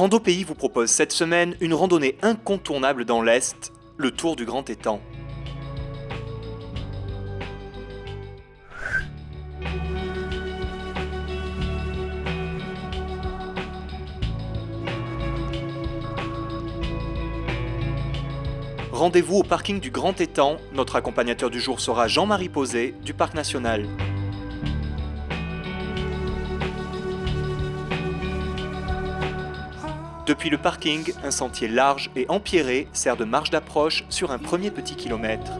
Rando Pays vous propose cette semaine une randonnée incontournable dans l'Est, le Tour du Grand Étang. Rendez-vous au parking du Grand Étang. Notre accompagnateur du jour sera Jean-Marie Posé du Parc National. Depuis le parking, un sentier large et empierré sert de marge d'approche sur un premier petit kilomètre.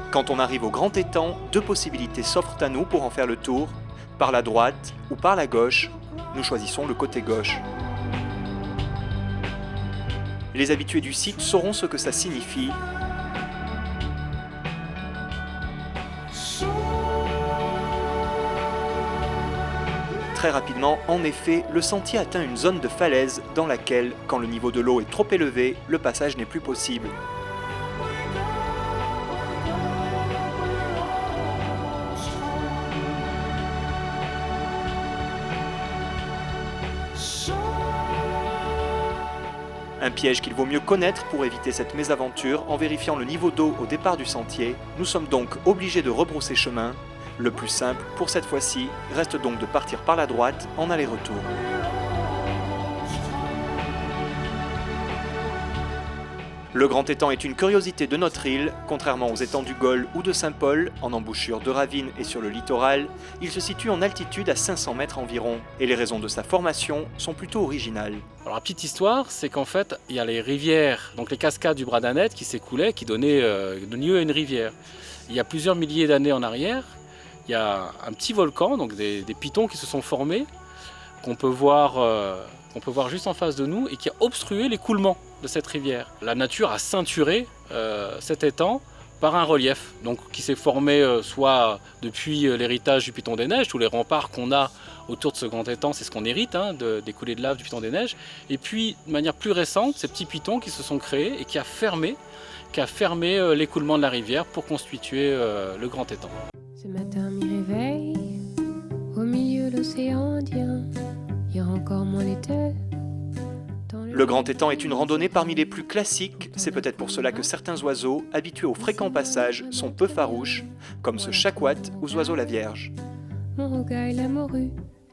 Quand on arrive au Grand Étang, deux possibilités s'offrent à nous pour en faire le tour. Par la droite ou par la gauche, nous choisissons le côté gauche. Les habitués du site sauront ce que ça signifie. Très rapidement, en effet, le sentier atteint une zone de falaise dans laquelle, quand le niveau de l'eau est trop élevé, le passage n'est plus possible. Un piège qu'il vaut mieux connaître pour éviter cette mésaventure en vérifiant le niveau d'eau au départ du sentier. Nous sommes donc obligés de rebrousser chemin. Le plus simple, pour cette fois-ci, reste donc de partir par la droite en aller-retour. Le Grand Étang est une curiosité de notre île. Contrairement aux étangs du Gol ou de Saint-Paul, en embouchure de ravines et sur le littoral, il se situe en altitude à 500 mètres environ. Et les raisons de sa formation sont plutôt originales. Alors la petite histoire, c'est qu'en fait, il y a les rivières, donc les cascades du Bras d'Annette qui s'écoulaient, qui donnaient lieu à une rivière. Il y a plusieurs milliers d'années en arrière, il y a un petit volcan, donc des pitons qui se sont formés, qu'on peut voir juste en face de nous et qui a obstrué l'écoulement de cette rivière. La nature a ceinturé cet étang par un relief donc, qui s'est formé soit depuis l'héritage du Piton des Neiges, tous les remparts qu'on a autour de ce grand étang, c'est ce qu'on hérite des coulées de lave du Piton des Neiges, et puis de manière plus récente, ces petits pitons qui se sont créés et qui a fermé l'écoulement de la rivière pour constituer le grand étang. Ce matin, m'y réveille, au milieu de l'océan Indien, il y a encore mon laiteur. Le Grand Étang est une randonnée parmi les plus classiques, c'est peut-être pour cela que certains oiseaux, habitués au fréquent passage, sont peu farouches, comme ce chakouat ou oiseau la Vierge. Mon rogaille, la morue,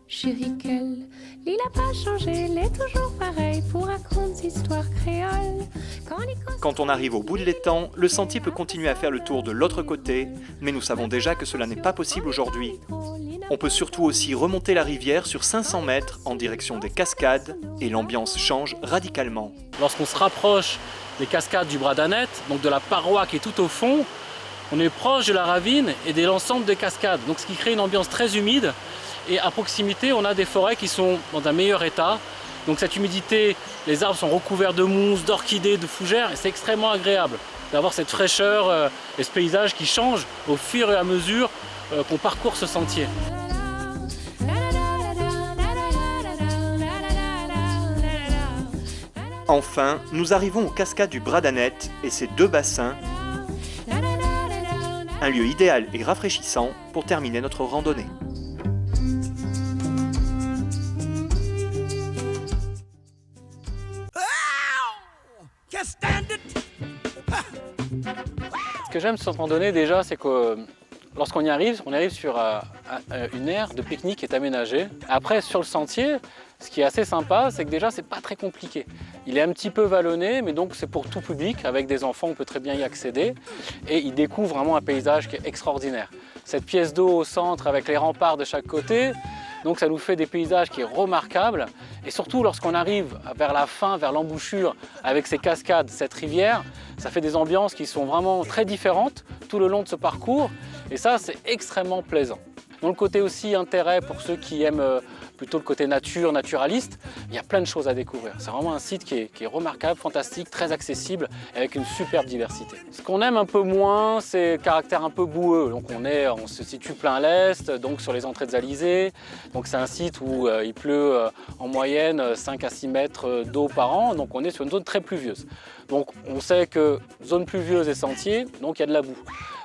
chérie qu'elle, il n'a pas changé, il est toujours pareil pour raconter des histoires créoles. Quand on arrive au bout de l'étang, le sentier peut continuer à faire le tour de l'autre côté, mais nous savons déjà que cela n'est pas possible aujourd'hui. On peut surtout aussi remonter la rivière sur 500 mètres en direction des cascades et l'ambiance change radicalement. Lorsqu'on se rapproche des cascades du Bras d'Annette, donc de la paroi qui est tout au fond, on est proche de la ravine et de l'ensemble des cascades, donc ce qui crée une ambiance très humide. Et à proximité, on a des forêts qui sont dans un meilleur état. Donc cette humidité, les arbres sont recouverts de mousse, d'orchidées, de fougères, et c'est extrêmement agréable d'avoir cette fraîcheur et ce paysage qui change au fur et à mesure qu'on parcourt ce sentier. Enfin, nous arrivons aux cascades du Bras d'Annette et ses deux bassins, un lieu idéal et rafraîchissant pour terminer notre randonnée. Ce que j'aime sur cette randonnée déjà, c'est que lorsqu'on y arrive, on arrive sur une aire de pique-nique qui est aménagée. Après, sur le sentier, ce qui est assez sympa, c'est que déjà, c'est pas très compliqué. Il est un petit peu vallonné, mais donc c'est pour tout public. Avec des enfants, on peut très bien y accéder. Et il découvre vraiment un paysage qui est extraordinaire. Cette pièce d'eau au centre avec les remparts de chaque côté, donc ça nous fait des paysages qui sont remarquables. Et surtout, lorsqu'on arrive vers la fin, vers l'embouchure, avec ces cascades, cette rivière, ça fait des ambiances qui sont vraiment très différentes tout le long de ce parcours. Et ça, c'est extrêmement plaisant. Dans le côté aussi intérêt pour ceux qui aiment plutôt le côté nature, naturaliste, il y a plein de choses à découvrir. C'est vraiment un site qui est remarquable, fantastique, très accessible, avec une superbe diversité. Ce qu'on aime un peu moins, c'est le caractère un peu boueux. Donc on se situe plein l'est, donc sur les entrées de Zalizé. Donc c'est un site où il pleut en moyenne 5 à 6 mètres d'eau par an, donc on est sur une zone très pluvieuse. Donc on sait que zone pluvieuse et sentier, donc il y a de la boue.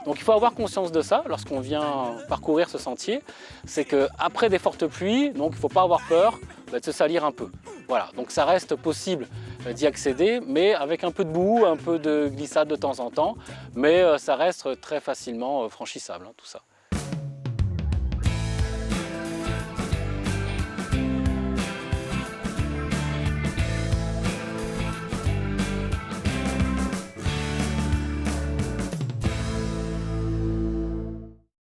Donc il faut avoir conscience de ça lorsqu'on vient parcourir ce sentier, c'est qu'après des fortes pluies, donc il ne faut pas avoir peur de se salir un peu. Voilà, donc ça reste possible d'y accéder, mais avec un peu de boue, un peu de glissade de temps en temps, mais ça reste très facilement franchissable, tout ça.